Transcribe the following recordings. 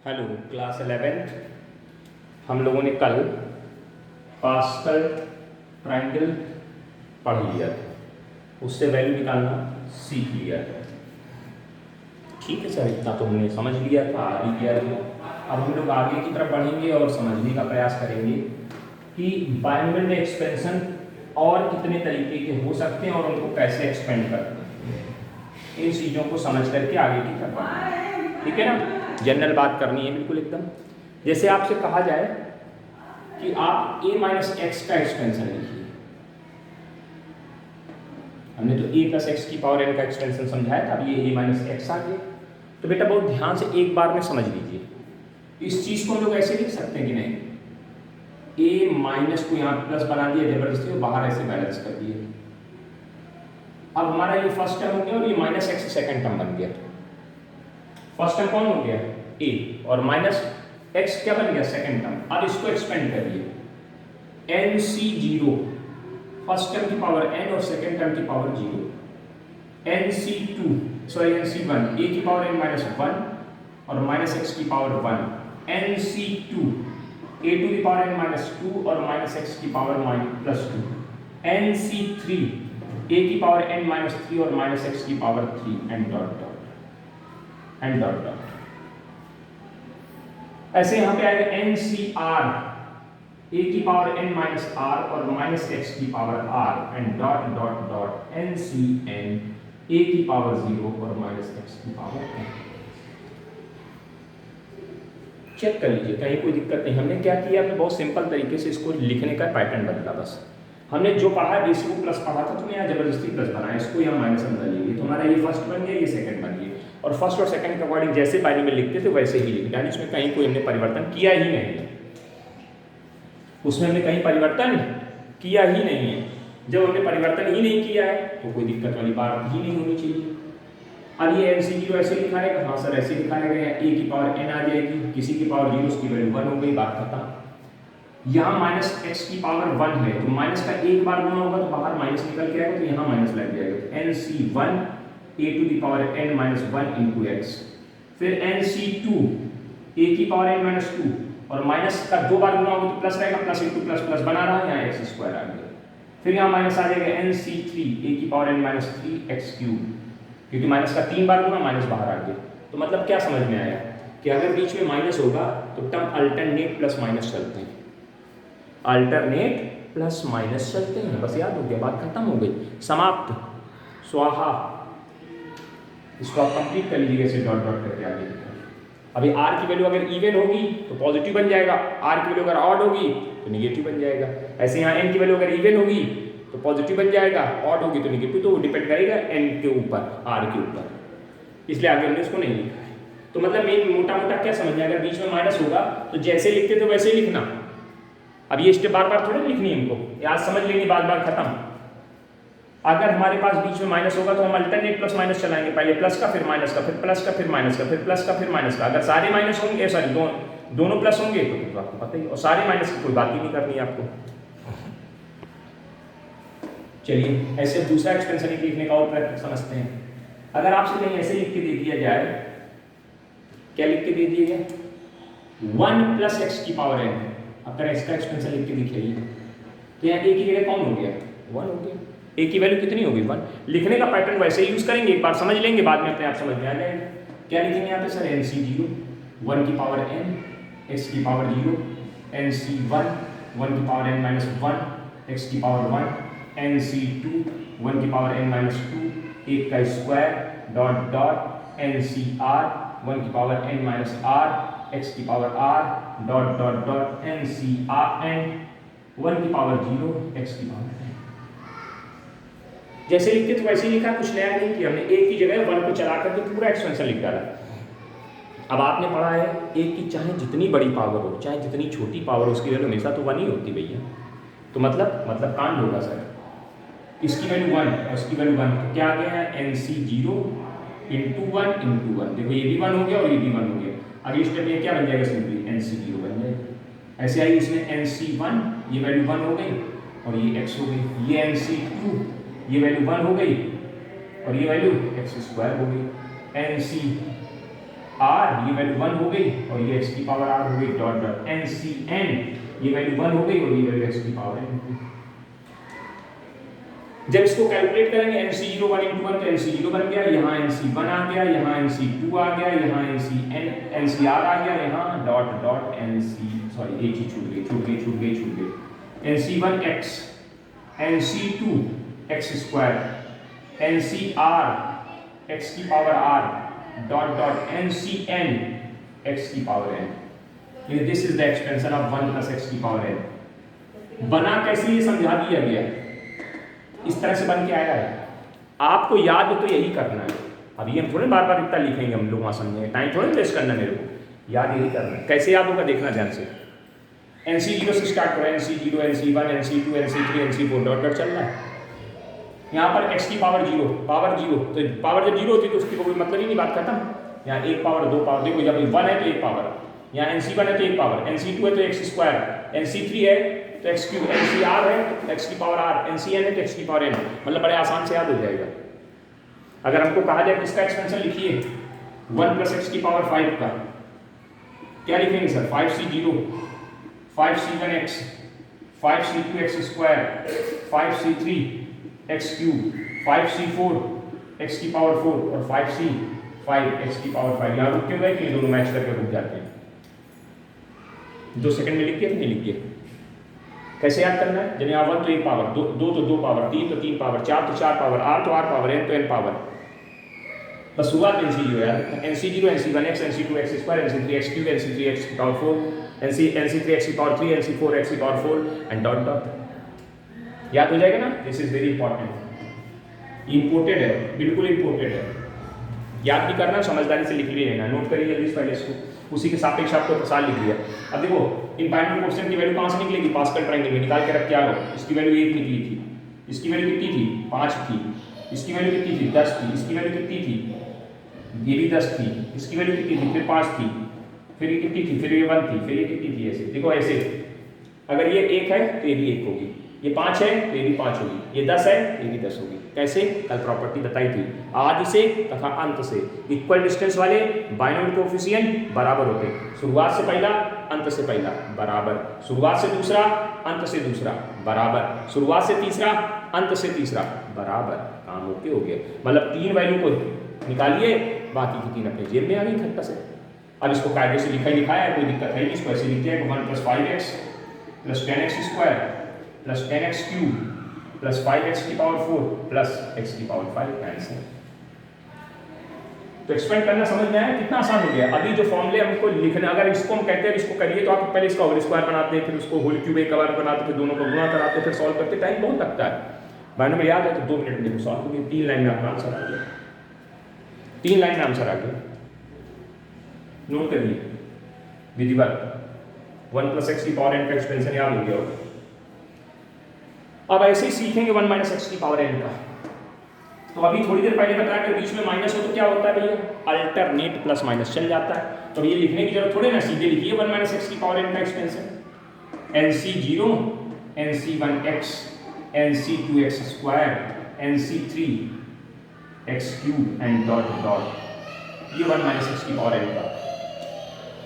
Hello class 11th। हम लोगों ने कल पास्कल ट्रायंगल पढ़ लिया था, उससे वैल्यू निकालना सीख लिया था। ठीक है सर, इतना तो हमने समझ लिया था, आ भी गया था। अब हम लोग आगे की तरफ बढ़ेंगे और समझने का प्रयास करेंगे कि बाइनोमियल एक्सपेंशन और कितने तरीके के हो सकते हैं और उनको कैसे एक्सपेंड करते हैं। इन चीज़ों को समझ करके आगे की तरफ बढ़ेंगे। ठीक है ना, जनरल बात करनी है बिल्कुल एकदम। जैसे आपसे कहा जाए कि आप a माइनस एक्स का एक्सपेंशन लिखिए। हमने तो a प्लस एक्स की पावर n का एक्सपेंशन समझाया था, अब ये a माइनस एक्स आ गया। तो बेटा बहुत ध्यान से एक बार में समझ लीजिए, इस चीज को हम लोग ऐसे लिख सकते हैं कि नहीं, a माइनस को यहाँ प्लस बना दिया जबरदस्ती और बाहर ऐसे बैलेंस कर दिए। अब हमारा ये फर्स्ट टर्म हो गया और ये माइनस एक्स सेकेंड टर्म बन गया। फर्स्ट टर्म कौन हो गया, a, और माइनस एक्स क्या बन गया, सेकेंड टर्म। अब इसको एक्सपेंड करिए, N C zero, first term की पावर n और सेकेंड टर्म की power 0, N C two sorry N C one, A की पावर n माइनस वन और माइनस एक्स की power 1, N C two, A two की power n minus two और minus X की power plus two, N C three, A की power n minus three और minus X की power 3 and dot dot and dot dot. ऐसे यहां पे आएगा एन सी आर, ए की पावर n माइनस आर और माइनस एक्स की power r and dot dot dot N C N, A की पावर 0 और माइनस एक्स की पावर n। चेक कर लीजिए कहीं कोई दिक्कत नहीं। हमने क्या किया, हमने बहुत सिंपल तरीके से इसको लिखने का पैटर्न बदला। बस हमने जो पढ़ा है बेसिक को प्लस पढ़ा था, तो यहाँ जबरदस्ती प्लस बनाया, इसको यहाँ माइनस अंदर लिए, तो हमारा ये फर्स्ट बन गया, ये सेकंड बन गया। और फर्स्ट और सेकंड के अकॉर्डिंग जैसे बाइनरी में लिखते थे वैसे ही लिख डाली, इसमें कहीं कोई हमने परिवर्तन किया ही नहीं, उसमें हमने कहीं परिवर्तन किया ही नहीं है। जब हमने परिवर्तन ही नहीं किया है तो कोई दिक्कत वाली बात ही नहीं होनी चाहिए। अब ये एन सी जीरो ऐसे लिखा रहेगा, हाँ सर ऐसे लिखा रहेगा, ए की पावर n आ जाएगी, किसी की पावर 0, उसकी वैल्यू 1 हो गई, बात खत्म। यहाँ माइनस एक्स की पावर 1 है तो माइनस का एक बार गुना होगा तो बाहर माइनस निकल के आएगा, तो यहाँ माइनस लग जाएगा, N C one, A two की power n minus one into X, फिर एन सी टू, ए की पावर n माइनस टू और माइनस का दो बार गुना होगा तो प्लस रहेगा, प्लस इंटू प्लस प्लस बना रहा है, यहाँ एक्स स्क्वायर आ गया। फिर यहाँ माइनस आ जाएगा एन सी थ्री, ए की power n minus three x cube, क्योंकि माइनस का तीन बार गुना माइनस बाहर आ गया। तो मतलब क्या समझ में आया कि अगर बीच में माइनस होगा तो टर्म अल्टरनेट प्लस माइनस चलते हैं, अल्टरनेट प्लस माइनस चलते हैं। बस याद हो गया, बात खत्म हो गई, समाप्त, स्वाहा। इसको आप कंप्लीट कर लीजिए ऐसे डॉट डॉट करके आगे। अभी आर की वैल्यू अगर इवन होगी तो पॉजिटिव बन जाएगा, आर की वैल्यू अगर ऑड होगी तो निगेटिव बन जाएगा। ऐसे यहाँ एन की वैल्यू अगर इवन होगी तो पॉजिटिव बन जाएगा, ऑड होगी तो निगेटिव, तो डिपेंड करेगा एन के ऊपर, आर के ऊपर, इसलिए आगे हमने उसको नहीं लिखा है। तो मतलब मेन मोटा मोटा क्या समझ में, अगर बीच में माइनस होगा तो जैसे लिखते थे वैसे ही लिखना। अब ये स्टेप बार बार थोड़ी लिखनी है हमको, याद समझ लेंगे, बार बार खत्म। अगर हमारे पास बीच में माइनस होगा तो हम अल्टरनेट प्लस माइनस चलाएंगे, पहले प्लस का फिर माइनस का फिर प्लस का फिर माइनस का फिर प्लस का फिर माइनस का। अगर सारे माइनस होंगे, सॉरी दोनों प्लस होंगे तो आपको पता ही, और सारे माइनस की कोई बात ही नहीं करनी है आपको। चलिए ऐसे दूसरा एक्सपेंशन लिखने का और प्रैक्टिस समझते हैं। अगर आपसे कहीं ऐसे लिख के दे दिया जाए, क्या लिख के दे दिया जाए, 1 प्लस एक्स की पावर n, अगर इसका एक्सपेंशन लिख के दिखाइए तो यहाँ ए की जगह कौन हो गया, 1 हो गया। ए की वैल्यू कितनी होगी, 1। लिखने का पैटर्न वैसे ही यूज करेंगे, एक बार समझ लेंगे, बाद में अपने आप समझ में आ जाएगा। क्या लिखेंगे यहाँ पे सर, एन सी जीरो, 1 की पावर n, एक्स की पावर 0, एन सी वन, 1 की power n minus one, x की पावर 1, एन सी टू, 1 की पावर n माइनस टू, एक का square, dot dot N C r, 1 की power n minus r, x की power r, dot dot dot N C r n, 1 की power 0, x की power n। जैसे लिखते तो वैसे ही लिखा, कुछ नया नहीं किया हमने, ए की जगह 1 को चला करके पूरा एक्सपेंशन लिख डाला। अब आपने पढ़ा है ए की चाहे जितनी बड़ी पावर हो चाहे जितनी छोटी पावर हो, उसकी वैल्यू हमेशा तो 1 ही होती भैया। तो मतलब कांड होगा सर, इसकी वैल्यू 1 और इसकी वैल्यू 1, तो क्या आ गया है, N C zero into 1 into 1। देखो ये भी 1 हो गया और ये भी 1 हो गया। अगले स्टेप में क्या बन जाएगा, सिंपली एन सी जीरो बन जाएगा। ऐसे आई इसमें एन सी वन, ये वैल्यू 1 हो गई और ये x हो गई, ये एन सी टू, ये वैल्यू 1 हो गई और ये वैल्यू एक्स स्क्वायर हो गई, एन सी आर, ये वैल्यू 1 हो गई और ये एक्स की पावर आर हो गई, dot dot N C N, ये वैल्यू 1 हो गई और ये वैल्यू एक्स की पावर एन हो गई। जब इसको कैलकुलेट करेंगे NC0 1 into 1 तो NC0 बन गया, यहाँ NC1 आ गया, यहाँ NC2 आ गया, यहाँ NCR आ गया, यहाँ डॉट डॉट NC, सॉरी एक ही छूट गई NC1 x, NC2 x square, NCR x की power r dot dot NCN x की power n। This is the expansion of 1 plus x की पावर n। बना कैसे ये समझा दिया गया, इस तरह से बन के आया है। आपको याद हो तो यही करना है। अभी हम थोड़े बार बार इतना लिखेंगे, हम लोग वहाँ समझेंगे, टाइम थोड़े वेस्ट करना, मेरे को याद यही करना है। कैसे याद होगा देखना ध्यान से। NC0 से स्टार्ट करो, NC0 NC1 NC2 NC3 NC4 dot dot चल रहा है। यहाँ पर x की पावर 0, तो पावर जब 0 होती है तो उसकी कोई मतलब ही नहीं, बात खत्म। यहाँ एक पावर दो पावर, देखो जब 1 है तो एक पावर, यहाँ NC1 है तो एक पावर, NC2 है तो x स्क्वायर, NC3 है तो x क्यूब, NCR है तो x की पावर r, NCN है तो x की पावर n। मतलब बड़े आसान से याद हो जाएगा। अगर हमको कहा जाए इसका एक्सपेंशन लिखिए 1 प्लस x की पावर 5 का, क्या लिखेंगे sir? 5C0, 5C1x, 5C2x square, 5C3 x cube, 5C4 x की पावर 4 और 5C5 x की पावर 5। यहाँ रुक क्यों गए कि ये दोनों मैच करके रुक जाते हैं? 2 सेकंड में लिखिए, नहीं लिखिए। कैसे याद करना है? जब यहाँ 1 तो 1 पावर, 2 तो 2 पावर, 3 तो 3 पावर, 4 तो 4 पावर, r तो r पावर, n तो n पावर। बस शुरुआत NC0 यार, NC0 NC1x, NC2x square, NC3x cube, NC3x की पावर 4, NC3x की पावर 3, NC4x की पावर 4 एंड डॉट डॉट। याद हो जाएगा ना? This is very important, imported है, बिल्कुल इंपोर्टेड है। याद भी करना, समझदारी से लिख भी लेना। नोट करिए जल्दी पहले इसको, उसी के सापेक्ष आपको प्रसार लिख दिया। अब देखो इन बाइनरी कोएफिशिएंट की वैल्यू कहाँ से निकलेगी? पास्कल ट्रायंगल में निकाल के रख के आओ। इसकी वैल्यू 1 निकली थी, इसकी वैल्यू कितनी थी? 5 थी, इसकी वैल्यू कितनी थी? 10 थी, इसकी वैल्यू कितनी थी? ये भी 10 थी, इसकी वैल्यू कितनी थी? फिर 5 थी, फिर ये कितनी थी? फिर ये 1 थी, फिर ये कितनी थी? ऐसे देखो, ऐसे अगर ये 1 है तो ये भी 1 होगी, ये 5 है तो ये भी 5 होगी, ये 10 है तो ये भी 10 होगी। कैसे? कल प्रॉपर्टी बताई थी, आदि से तथा अंत से इक्वल डिस्टेंस वाले बाइनरी कोएफिशिएंट बराबर होते हैं। शुरुआत से पहला, अंत से पहला बराबर, शुरुआत से दूसरा, अंत से दूसरा बराबर, शुरुआत से तीसरा, अंत से तीसरा बराबर। काम ओके हो गया। मतलब 3 वैल्यू को निकालिए, बाकी की 3 अपने जेब में आ गई खट्टा से। अब इसको कायदे से लिखा है, कोई दिक्कत है नहीं। इसको ऐसे लिखते हैं 1 + 5x + 10x square + 10x cube plus 5x की पावर 4 प्लस x की पावर 5 आंसर। तो एक्सपेंड करना समझ में आया? कितना आसान हो गया। अभी जो फॉर्मूले हमको लिखना, अगर इसको हम कहते हैं इसको करिए तो आप पहले इसका होल स्क्वायर बनाते हैं, फिर उसको होल क्यूब एक बार बनाते, फिर दोनों को गुणा कराते, फिर सॉल्व करते, टाइम बहुत लगता है। बाइनोमियल याद है तो 2 मिनट में सॉल्व हो गया, 3 लाइन में आपका आंसर आ गया, 3 लाइन में आंसर आ गया। नोट करिए विधिवत 1 + x की पावर n का एक्सपेंशन याद हो गया होगा। अब ऐसे ही सीखेंगे 1 - x की पावर n का। तो अभी थोड़ी देर पहले बताया कि बीच में माइनस हो तो क्या होता है भैया? अल्टरनेट प्लस माइनस चल जाता है। तो ये लिखने की जरूरत थोड़ी ना, सीधे लिखिए 1 - x की पावर n का expansion NC0 NC1x NC2x square NC3x cube and dot dot, ये 1 - x की पावर n का।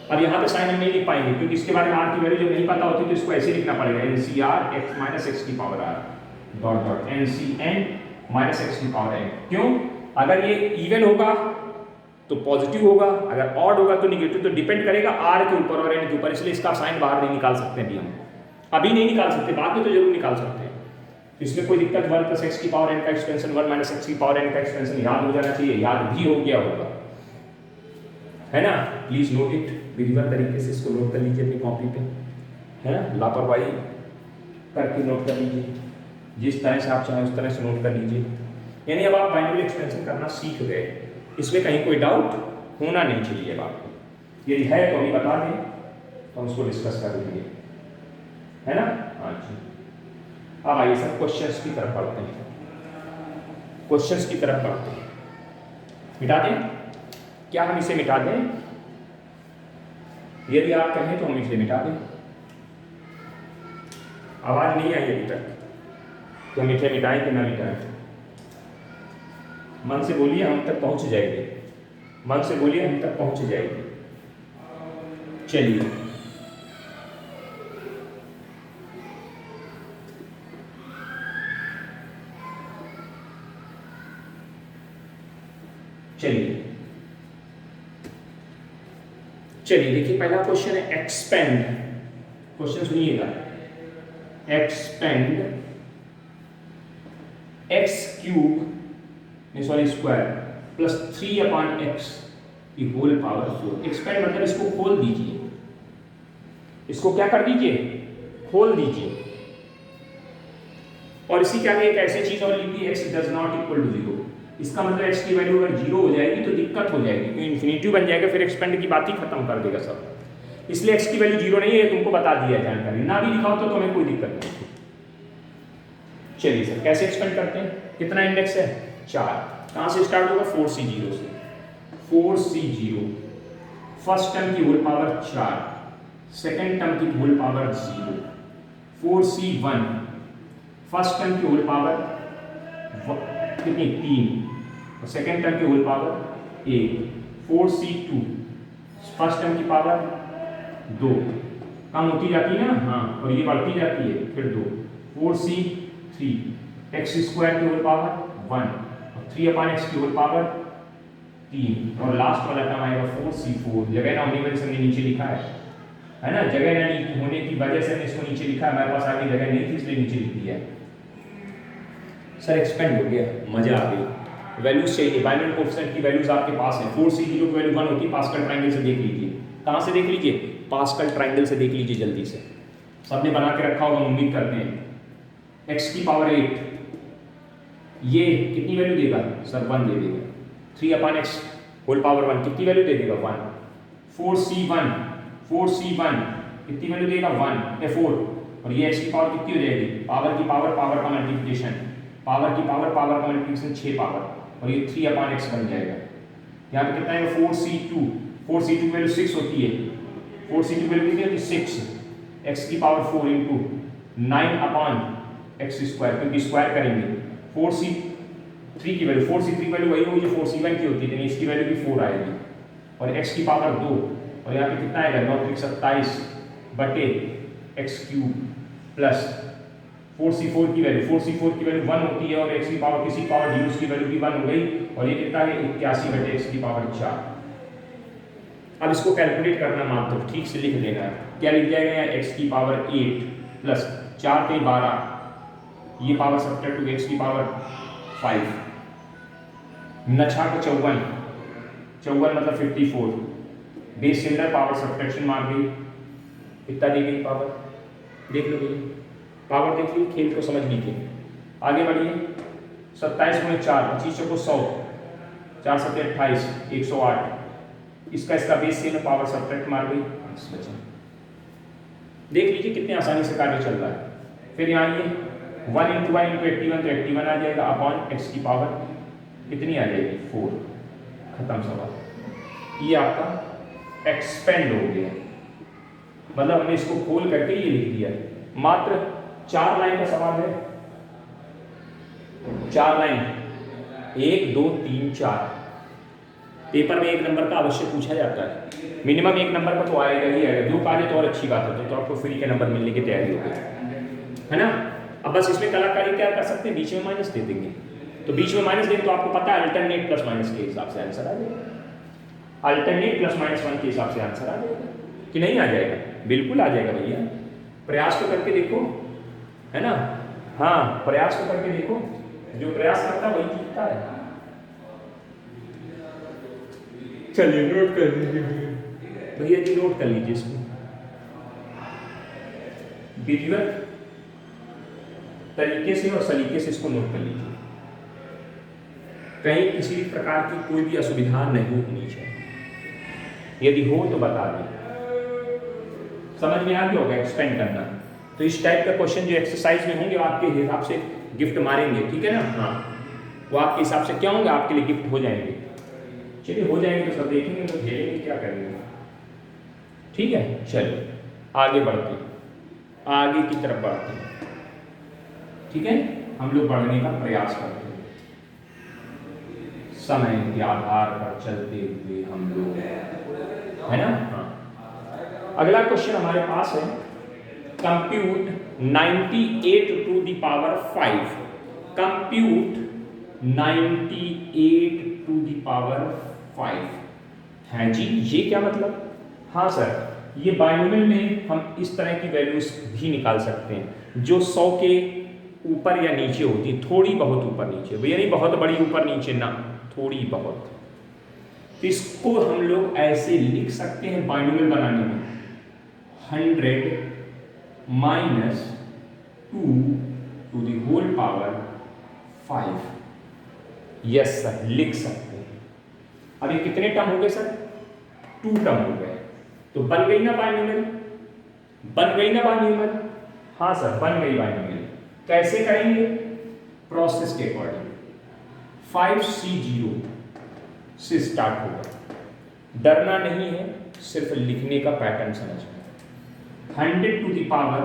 अब यहाँ पे साइन हम नहीं लिख पाएंगे क्योंकि इसके बारे में r की वैल्यू जब नहीं पता होती तो इसको ऐसे लिखना पड़ेगा NCR x - x की power r dot dot NCN - x की पावर n। क्यों? अगर ये इवन होगा तो पॉजिटिव होगा, अगर ऑड होगा तो निगेटिव। तो डिपेंड करेगा r के ऊपर और n के ऊपर, इसलिए इसका साइन बाहर नहीं निकाल सकते अभी हम, अभी नहीं निकाल सकते, बाद में तो जरूर निकाल सकते हैं। इसमें कोई दिक्कत 1 + x की पावर n का एक्सपेंशन 1 - x की पावर n का एक्सपेंशन याद हो जाना चाहिए, याद भी हो गया होगा, है ना? प्लीज नोट इट, विधिवत तरीके से इसको नोट कर लीजिए अपनी कॉपी पे, है ना? लापरवाही करके नोट कर लीजिए, जिस तरह से आप चाहें उस तरह से नोट कर लीजिए। यानी अब आप बाइनरी एक्सपेंशन करना सीख गए, इसमें कहीं कोई डाउट होना नहीं चाहिए आपको। यदि है तो अभी बता दें तो हम उसको डिस्कस कर लेंगे, है ना? हाँ जी। अब आइए सब क्वेश्चंस की तरफ पढ़ते हैं, क्वेश्चंस की तरफ पढ़ते हैं। मिटा दें क्या? हम इसे मिटा दें? यदि आप कहें तो हम इसे मिटा दें। आवाज नहीं आई अभी तक, तो हम इसे मिटाएं कि ना मिटाएं? मन से बोलिए, हम तक पहुंच जाएंगे। मन से बोलिए, हम तक पहुंच जाएगी। चलिए देखिए पहला क्वेश्चन है एक्सपेंड। क्वेश्चन सुनिएगा, expand x cube sorry square plus 3/x की होल पावर 4। एक्सपेंड मतलब इसको खोल दीजिए, इसको क्या कर दीजिए, खोल दीजिए। और इसी के आगे एक ऐसी चीज और लिखी, x does not equal to 0। इसका मतलब x की वैल्यू अगर 0 हो जाएगी तो दिक्कत हो जाएगी, तो इन्फिनिटी बन जाएगा, फिर एक्सपेंड की बात ही खत्म कर देगा सब। इसलिए x की वैल्यू 0 नहीं है, तुमको बता दिया जानकारी, ना भी लिखा हो तो हमें कोई दिक्कत नहीं। चलिए सर कैसे एक्सपेंड करते हैं, कितना इंडेक्स है 4, कहां से स्टार्ट होगा 4c0 से, 4c0 फर्स्ट टर्म की होल पावर 4, सेकेंड टर्म की whole power 0, 4c1 first term की होल पावर कितनी 3 और सेकेंड टर्म की whole power 1, 4c2 first term की पावर 2, कम होती जाती है ना, हाँ, और ये बढ़ती जाती है फिर 2, 4c3 एक्स स्क्वायर की होल पावर 1 और 3/x की होल पावर 3 और लास्ट वाला टर्म आएगा 4c4। जगह ना होने की वजह से हमने नीचे लिखा है ना, जगह ना होने की वजह से हमने इसको नीचे लिखा है, हमारे पास आगे जगह नहीं थी इसलिए नीचे लिख दिया है। सर एक्सपेंड हो गया, मजा आ गई। वैल्यूज चाहिए, बाइनरी कोएफिशिएंट की वैल्यूज आपके पास है, 4c0 की वैल्यू 1 होती है, पास्कल ट्रायंगल से देख लीजिए। कहां से देख लीजिए, पास्कल ट्रायंगल से देख लीजिए जल्दी से, सबने बना के रखा होगा उम्मीद करते हैं। x की पावर 8 ये कितनी वैल्यू देगा सर 1 दे देगा, 3/x होल पावर 1 कितनी वैल्यू दे देगा 1, 4c1 कितनी वैल्यू देगा 1 या 4, और ये x की पावर कितनी हो जाएगी, पावर की पावर का मल्टीप्लिकेशन, पावर की पावर का मल्टीप्लिकेशन 6 पावर, और ये 3/x बन जाएगा। यहाँ पे कितना है 4c2 की वैल्यू 6 होती है, 4c2 की वैल्यू कितनी होती है 6, x की पावर 4 इंटू 9/x स्क्वायर, क्योंकि स्क्वायर करेंगे। 4c3 की वैल्यू, 4c3 की वैल्यू वही होगी जो 4c1 की होती है, इसकी वैल्यू भी 4 आएगी, और x की पावर 2, और यहाँ पे कितना आएगा 9×27 बटे x क्यूब प्लस 4c4 की वैल्यू 1 होती है, और x की पावर किसी पावर डी उसकी वैल्यू भी 1 हो गई, और ये कितना है 81 बटे x की पावर 4। अब इसको कैलकुलेट करना मात्र ठीक से लिख देना है, क्या लिख जाएगा यहाँ x की पावर 8 प्लस 4 के 12, ये पावर सब्ट्रैक्ट हो x की पावर 5, नछा को 54 मतलब 54, बेस सिलेंडर पावर सब्ट्रैक्शन मार गई, कितना दी गई पावर देख लो भैया, पावर देख ली, खेल को समझ लीजिए। आगे बढ़िए, 27 × 4 25 को 100, 4 7 28 108, इसका बेस से पावर सब्ट्रैक्ट मार गई, देख लीजिए कितने आसानी से कार्य चल रहा है। फिर यहाँ ये 1 × 1 × 81 तो 81 आ जाएगा अपॉन x की पावर कितनी आ जाएगी 4, खत्म सवाल। ये आपका एक्सपेंड हो गया, मतलब हमने इसको खोल करके ये लिख दिया। मात्र 4 लाइन का सवाल है, 4 लाइन 1 2 3 4, पेपर में 1 नंबर का अवश्य पूछा जाता है, मिनिमम 1 नंबर का तो आएगा ही आएगा, 2 का आ जाए तो और अच्छी बात है, तो आपको फ्री के नंबर मिलने की तैयारी हो गई है ना। अब बस इसमें कलाकारी क्या कर सकते हैं, बीच में माइनस दे देंगे, तो बीच में माइनस देंगे तो आपको पता है अल्टरनेट प्लस माइनस के हिसाब से आंसर आ जाएगा, अल्टरनेट प्लस माइनस 1 के हिसाब से आंसर आ जाएगा कि नहीं आ जाएगा, बिल्कुल आ जाएगा भैया, प्रयास तो करके देखो है ना, हाँ प्रयास तो करके देखो, जो प्रयास करता है वही जीतता है। चलिए नोट कर लीजिए भैया जी, नोट कर लीजिए इसको, विधिवत तरीके से और सलीके से इसको नोट कर लीजिए, कहीं किसी भी प्रकार की कोई भी असुविधा नहीं होनी चाहिए, यदि हो तो बता दें। समझ में आ गया होगा एक्सपेंड करना, तो इस टाइप का क्वेश्चन जो एक्सरसाइज में होंगे वो आपके हिसाब से गिफ्ट मारेंगे, ठीक है ना, हाँ वो आपके हिसाब से क्या होंगे, आपके लिए गिफ्ट हो जाएंगे। चलिए हो जाएंगे तो सब देखेंगे, तो झेलेंगे क्या करेंगे, ठीक है। चलिए आगे बढ़ते, आगे की तरफ बढ़ते हैं, ठीक है, हम लोग बढ़ने का प्रयास करते हैं। समय के आधार पर चलते हुए हम लोग, है ना। हाँ, अगला क्वेश्चन हमारे पास है, compute 98 to the power 5, compute 98 to the power 5 है जी, ये क्या मतलब? हाँ सर, ये बाइनोमियल में हम इस तरह की वैल्यूज भी निकाल सकते हैं जो 100 के ऊपर या नीचे होती, थोड़ी बहुत ऊपर नीचे, यानी बहुत बड़ी ऊपर नीचे ना, थोड़ी बहुत। तो इसको हम लोग ऐसे लिख सकते हैं बाइनोमियल बनाने में, 100 minus 2 to the whole power 5। Yes sir, लिख सकते हैं। अब ये कितने टर्म हो गए सर? 2 टर्म हो गए, तो बन गई ना बाइनोमियल, बन गई ना बाइनोमियल। हाँ सर, बन गई बाइनोमियल। कैसे करेंगे? प्रोसेस के अकॉर्डिंग। 5C0 से स्टार्ट होगा, डरना नहीं है, सिर्फ लिखने का पैटर्न समझना। 100 to the power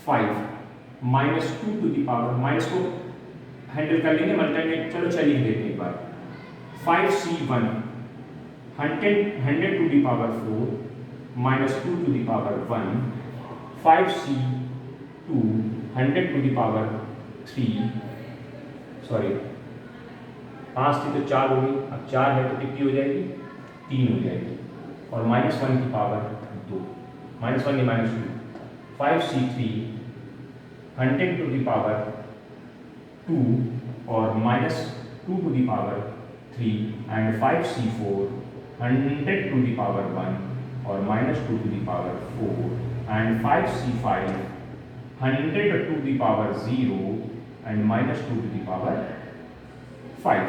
5 minus 2 to the power, minus को हैंडल कर लेंगे, मल्टीप्लाई, चलो चलिए देते हैं एक बार। 5C1 100 to the power 4 minus 2 to the power 1, 5C2 100 to the power 3, sorry 5 थी तो 4 होगी, अब 4 है तो कितनी हो जाएगी? 3 हो जाएगी, और -1 की पावर 2, -1 नहीं -2, 5C3 100 टू द पावर 2 और -2 to the power 3, and 5C4 100 to the power 1 और -2 to the power 4, and 5C5 100 to the power 0 and -2 to the power 5।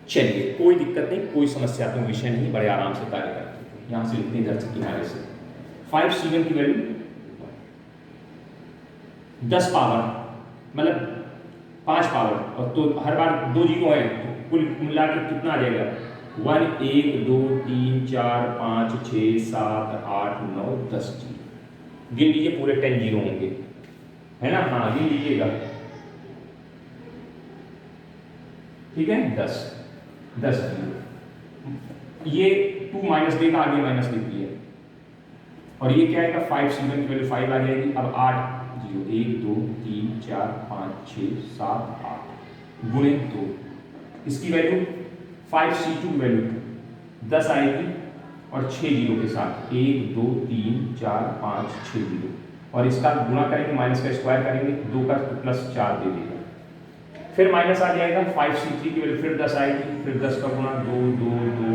चलिए, कोई दिक्कत नहीं, कोई समस्यात्मक विषय नहीं, बड़े आराम से कार्य करते हैं। यहाँ से लिखते हैं इधर से किनारे से। 5C1 की वैल्यू 10 पावर, मतलब 5 पावर, और तो हर बार 2 जीरो है, तो कुल मिला के कितना आ जाएगा? 1 1 2 3 4 5 6 7 8 9 10 जीरो। गिन लीजिए, पूरे 10 जीरो होंगे, है ना। हाँ, गिन लीजिएगा, ठीक है, 10 जीरो। ये 2 माइनस देगा, आगे माइनस देती है, और ये क्या आएगा? 5C1 की वैल्यू 5 आ जाएगी। अब 8 जीरो, 1 2 3 4 5 6 7 8 गुणे 2, इसकी वैल्यू 5C2 की वैल्यू 10 आएगी, और 6 जीरो के साथ 1 2 3 4 5 6 जीरो, और इसका गुणा करेंगे, माइनस का स्क्वायर करेंगे, 2 का प्लस 4 दे देगा, फिर माइनस आ जाएगा। 5C3 की वैल्यू फिर 10 आएगी, फिर 10 का गुणा 2 2 2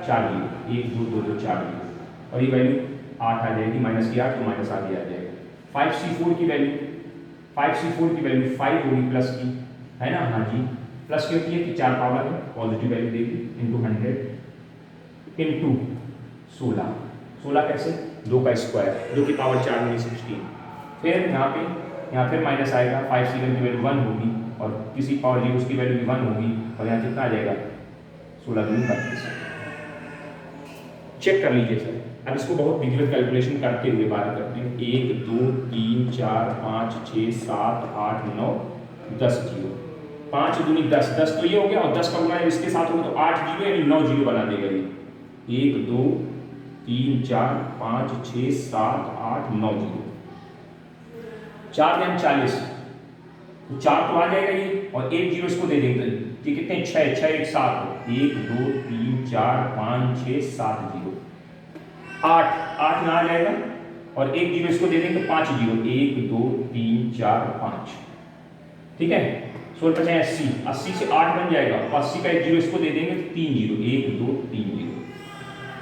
4 जीरो, 1 2 2 2 4 जीरो, और ये वैल्यू 8 आ जाएगी, माइनस की 8 तो माइनस आगे आ जाएगा। 5C4 की वैल्यू 5 होगी प्लस की, है ना। हाँ जी, प्लस की होती है कि 4 पावर है, पॉजिटिव वैल्यू देगी, इंटू 100 इंटू 16, 16 कैसे? 2 का स्क्वायर, 2 की पावर 4 में 16, फिर यहाँ फिर माइनस आएगा। 5C1 की वैल्यू 1 होगी, और किसी पावर जीरो उसकी वैल्यू भी 1 होगी, और यहाँ कितना आ जाएगा? 16 दूनी 32। चेक कर लीजिए सर। अब इसको बहुत विजुअल कैलकुलेशन करते हुए बात करते हैं। 1 2 3 4 5 6 7 8 9 10 जीरो, 5 दूनी 10, 10 तो ये हो गया, और 10 का गुणा इसके साथ होगा तो 8 जीरो यानी 9 जीरो बना देगा ये। 1 2 3 4 5 6 7 8 9 जीरो, 4 में 40, 4 तो आ जाएगा ये, और 1 जीरो इसको दे देंगे, ये कितने? 6 6 1 7, 1 2 3 4 5 6 7 जीरो, 8 में आ जाएगा, और 1 जीरो इसको दे देंगे, 5 जीरो, 1 2 3 4 5, ठीक है। 16 × 80, 80 से 8 बन जाएगा, 80 का 1 जीरो इसको दे देंगे, 3 जीरो, 1 2 3 जीरो,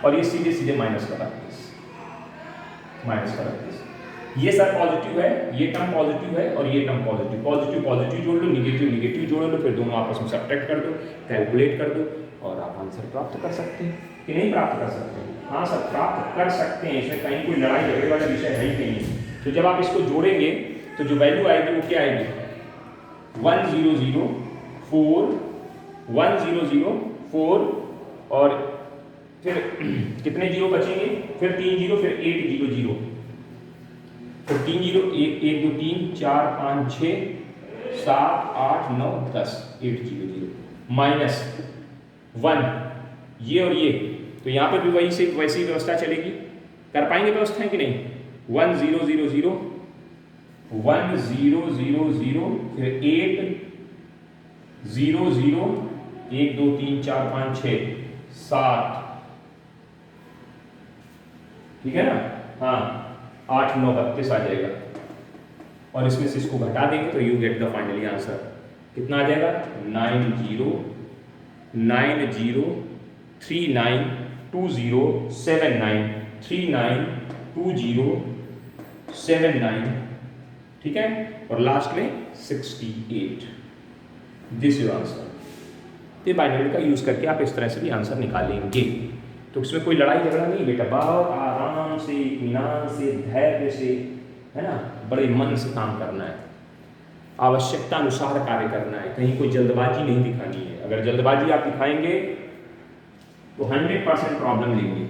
और ये सीधे सीधे माइनस का 32, ये सर पॉजिटिव है, ये टर्म पॉजिटिव है, और ये टर्म पॉजिटिव, पॉजिटिव पॉजिटिव जोड़ लो, निगेटिव निगेटिव जोड़ लो, फिर दोनों आपस में सब्ट्रैक्ट कर दो, कैलकुलेट कर दो, और आप आंसर प्राप्त कर सकते हैं कि नहीं प्राप्त कर सकते हैं? हाँ सर, प्राप्त कर सकते हैं, इसमें कहीं कोई लड़ाई झगड़े वाला विषय है ही नहीं। तो जब आप इसको जोड़ेंगे तो जो वैल्यू आएगी वो क्या आएगी? 1004 1004, और फिर कितने जीरो बचेंगे? फिर 3 जीरो, फिर 800, फिर 3 जीरो, 1 2 3 4 5 6 7 8 9 10 800 माइनस 1 ये और ये, तो यहाँ पर भी वैसी व्यवस्था चलेगी। कर पाएंगे व्यवस्था है कि नहीं? 1 0 0 0 1 0 0 0 फिर 8 0 0 1 2 3 4 5 6 7, ठीक है ना? हाँ 8 9 32 आ जाएगा, और इसमें से इसको घटा देंगे तो you get the finally answer. कितना आ जाएगा? 9 0 9 0 3 9 2 0 7 9 3 9 2 0 7 9, ठीक है, और लास्ट में 68। This is answer. तो बाइनरी का यूज करके आप इस तरह से भी आंसर निकालेंगे। तो इसमें कोई लड़ाई झगड़ा नहीं बेटा, बहुत आराम से, इत्मीनान से, धैर्य से, है ना, बड़े मन से काम करना है, आवश्यकता अनुसार कार्य करना है, कहीं कोई जल्दबाजी नहीं दिखानी है। अगर जल्दबाजी आप दिखाएंगे तो 100% प्रॉब्लम लेंगे,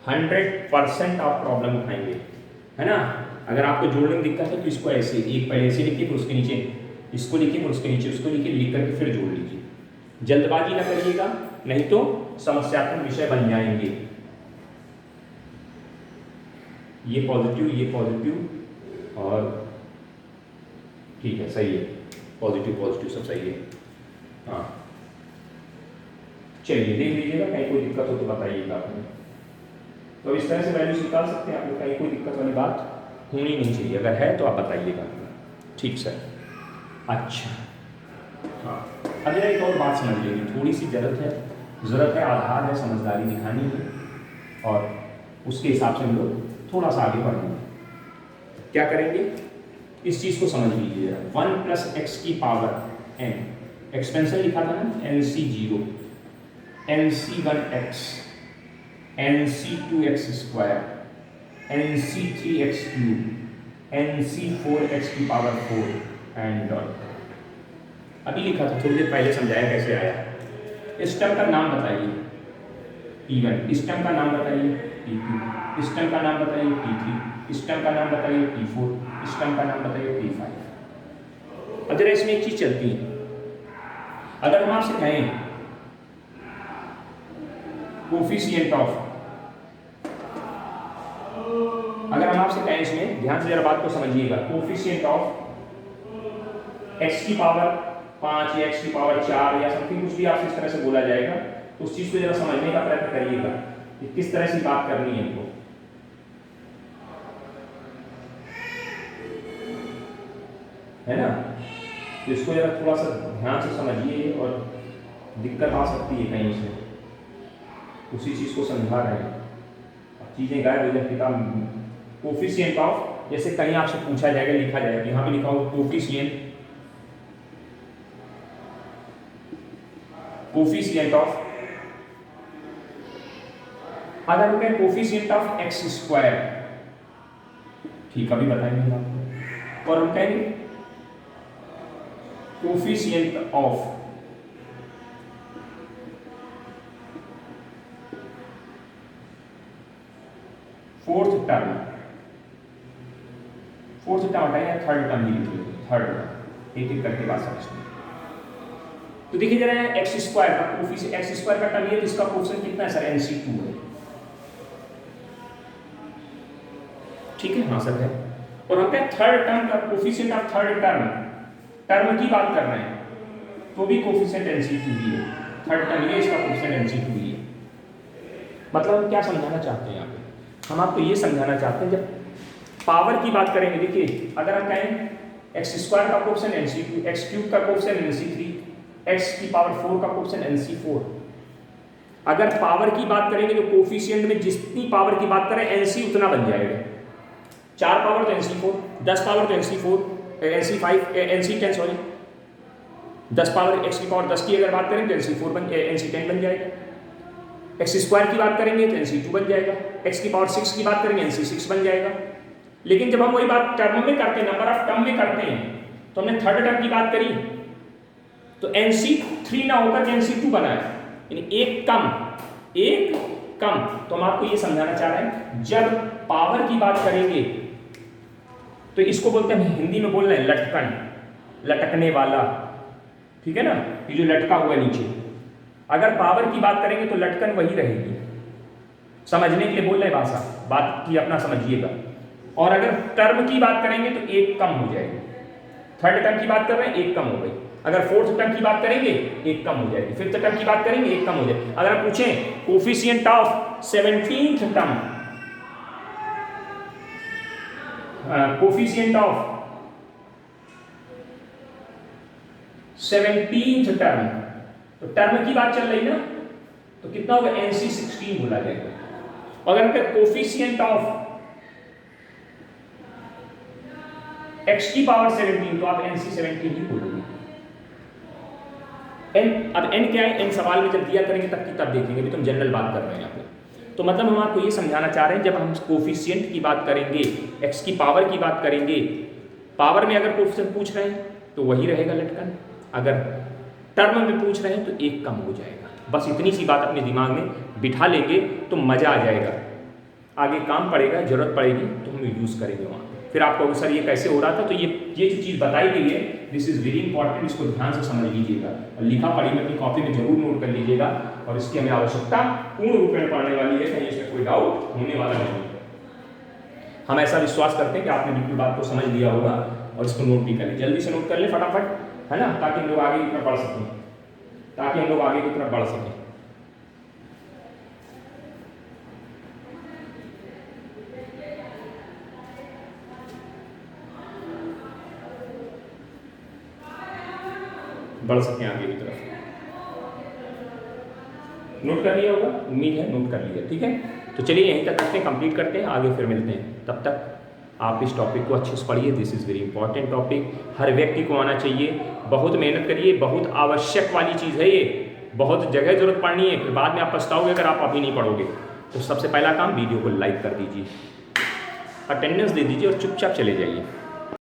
100% आप प्रॉब्लम उठाएंगे, है ना। अगर आपको जोड़ने में दिक्कत है तो इसको ऐसे, एक पहले ऐसे लिखिए, फिर उसके नीचे इसको लिखिए, फिर उसके नीचे उसको लिखिए, लिख करके फिर जोड़ लीजिए। जल्दबाजी ना करिएगा, नहीं तो समस्यात्मक विषय बन जाएंगे। ये पॉजिटिव और ठीक है, सही है, पॉजिटिव सब सही है। हाँ चलिए देख लीजिएगा, कहीं कोई दिक्कत हो तो बताइएगा आपने। तो इस तरह से वैल्यूज निकाल सकते हैं आप लोग, कहीं कोई दिक्कत वाली बात होनी नहीं चाहिए, अगर है तो आप बताइएगा। ठीक सर, अच्छा हाँ, अब एक और बात समझ लीजिए, थोड़ी सी ज़रूरत है, आधार है, समझदारी दिखानी है, और उसके हिसाब से हम लोग थोड़ा सा आगे बढ़ेंगे। क्या करेंगे, इस चीज़ को समझ लीजिए। 1 + x की पावर n, एक्सपेंशन लिखा था ना, NC0, NC1x, NC2x², NC3x³, NC4x की पावर 4 एंड अभी लिखा था, थोड़ी देर पहले समझाया कैसे आया। इस टर्म का नाम बताइए T1, इस टर्म का नाम बताइए T2, इस टर्म का नाम बताइए T3, इस टर्म का नाम बताइए T4, इस टर्म का नाम बताइए T5। अब जरा इसमें एक चीज चलती है, अगर हम आपसे कहें कोफिशिएंट ऑफ, अगर हम आपसे कहें, इसमें ध्यान से जरा बात को समझिएगा, कोफिशिएंट ऑफ x की पावर 5 या x की पावर 4 या समथिंग कुछ भी आपसे इस तरह से बोला जाएगा, तो उस चीज को जरा समझने का प्रयत्न करिएगा कि किस तरह से बात करनी है इनको, है ना। तो इसको जरा थोड़ा सा ध्यान से समझिए, और दिक्कत आ सकती है कहीं से, उसी चीज को समझा रहे हैं, चीजें गायब हो जाती है। कोफिशिएंट ऑफ, जैसे कहीं आपसे पूछा जाएगा, लिखा जाएगा, यहाँ पे लिखा होगा कोफिशिएंट ऑफ, अगर हम कहें कोफिशिएंट ऑफ x², ठीक, अभी बताएंगे आपको, और हम कहेंगे कोफिशिएंट ऑफ फोर्थ टर्म हटाइए, थर्ड टर्म ही लिखिए, थर्ड टर्म, एक एक करके बात समझते हैं। तो देखिए जरा x² का कोफिशिएंट, x² का टर्म ये, इसका कोफिशिएंट कितना है सर? NC2 है, ठीक है, हाँ सर है। और हम कहते थर्ड टर्म का कोफिशिएंट ऑफ थर्ड टर्म की बात कर रहे हैं, तो भी कोफिशिएंट NC2 ही है, थर्ड टर्म ये, इसका कोफिशिएंट NC2 ही है। मतलब हम क्या समझाना चाहते हैं यहाँ पे? हम आपको ये समझाना चाहते हैं, जब पावर की बात करेंगे, देखिए अगर हम कहें x² का कोफिशिएंट NC2, x³ का कोफिशिएंट NC3, x की पावर 4 का कोफिशिएंट NC4, अगर पावर की बात करेंगे तो कोफिशिएंट में जितनी पावर की बात करें NC उतना बन जाएगा। 4 पावर तो NC4, 10 पावर तो NC4, NC10 sorry, 10 power x की पावर 10 की अगर बात करें तो NC10 बन जाएगा। x² की बात करेंगे तो NC2 बन जाएगा, x की पावर 6 की बात करेंगे NC6 बन जाएगा। लेकिन जब हम वही बात टर्म में करते हैं, नंबर ऑफ टर्म में करते हैं, तो हमने थर्ड टर्म की बात करी तो NC3 ना होकर के NC2 बना है, यानी एक कम। तो हम आपको ये समझाना चाह रहे हैं, जब पावर की बात करेंगे तो इसको बोलते हैं, हिंदी में बोल रहे हैं लटकने वाला, ठीक है ना, ये जो लटका हुआ है नीचे। अगर पावर की बात करेंगे तो लटकन वही रहेगी, समझने के लिए बोल रहे भाषा, बात की अपना समझिएगा। और अगर टर्म की बात करेंगे तो एक कम हो जाएगी, थर्ड टर्म की बात कर रहे हैं एक कम हो गई। अगर फोर्थ टर्म की बात करेंगे एक कम हो जाएगी, फिफ्थ टर्म की बात करेंगे एक कम हो जाएगी। अगर आप पूछें coefficient of 17th term, coefficient of 17th term, तो टर्म की बात चल रही ना, तो कितना होगा, NC 16 बोला जाएगा। अगर कोफिशिएंट ऑफ x की पावर 17 तो आप NC 17 ही बोलोगे। n, अब n क्या है, n सवाल में जब दिया करेंगे तब देखेंगे, अभी तुम जनरल बात कर रहे हैं यहाँ पे। तो मतलब हम आपको ये समझाना चाह रहे हैं, जब हम कोफिशिएंट की बात करेंगे, x की पावर की बात करेंगे, पावर में अगर कोफिशिएंट पूछ रहे हैं तो वही रहेगा लटकन, अगर टर्म में पूछ रहे हैं तो एक कम हो जाएगा। बस इतनी सी बात अपने दिमाग में बिठा लेंगे तो मज़ा आ जाएगा, आगे काम पड़ेगा, जरूरत पड़ेगी तो हम यूज़ करेंगे वहाँ। फिर आपको सर ये कैसे हो रहा था, तो ये जो चीज़ बताई गई है, दिस इज़ वेरी इंपॉर्टेंट, इसको ध्यान से समझ लीजिएगा और लिखा पढ़ी में अपनी कॉपी में जरूर नोट कर लीजिएगा। और इसकी हमें आवश्यकता पूर्ण रूप में पढ़ने वाली है, कहीं इसमें कोई डाउट होने वाला नहीं है। हम ऐसा विश्वास करते हैं कि आपने बिल्कुल बात को समझ लिया होगा और इसको नोट भी कर लें, जल्दी से नोट कर लें फटाफट, है ना, ताकि हम लोग आगे की तरफ बढ़ सकें, ताकि हम लोग आगे की तरफ बढ़ सकें। बढ़ सकें आगे की तरफ। नोट कर लिया होगा, उम्मीद है नोट कर लिया, ठीक है। तो चलिए यहीं तक रखते हैं, कंप्लीट करते हैं, आगे फिर मिलते हैं। तब तक आप इस टॉपिक को अच्छे से पढ़िए, this is very important topic, हर व्यक्ति को आना चाहिए, बहुत मेहनत करिए, बहुत आवश्यक वाली चीज़ है ये, बहुत जगह जरूरत पड़नी है, फिर बाद में आप पछताओगे अगर आप अभी नहीं पढ़ोगे। तो सबसे पहला काम, वीडियो को लाइक कर दीजिए, अटेंडेंस दे दीजिए और चुपचाप चले जाइए।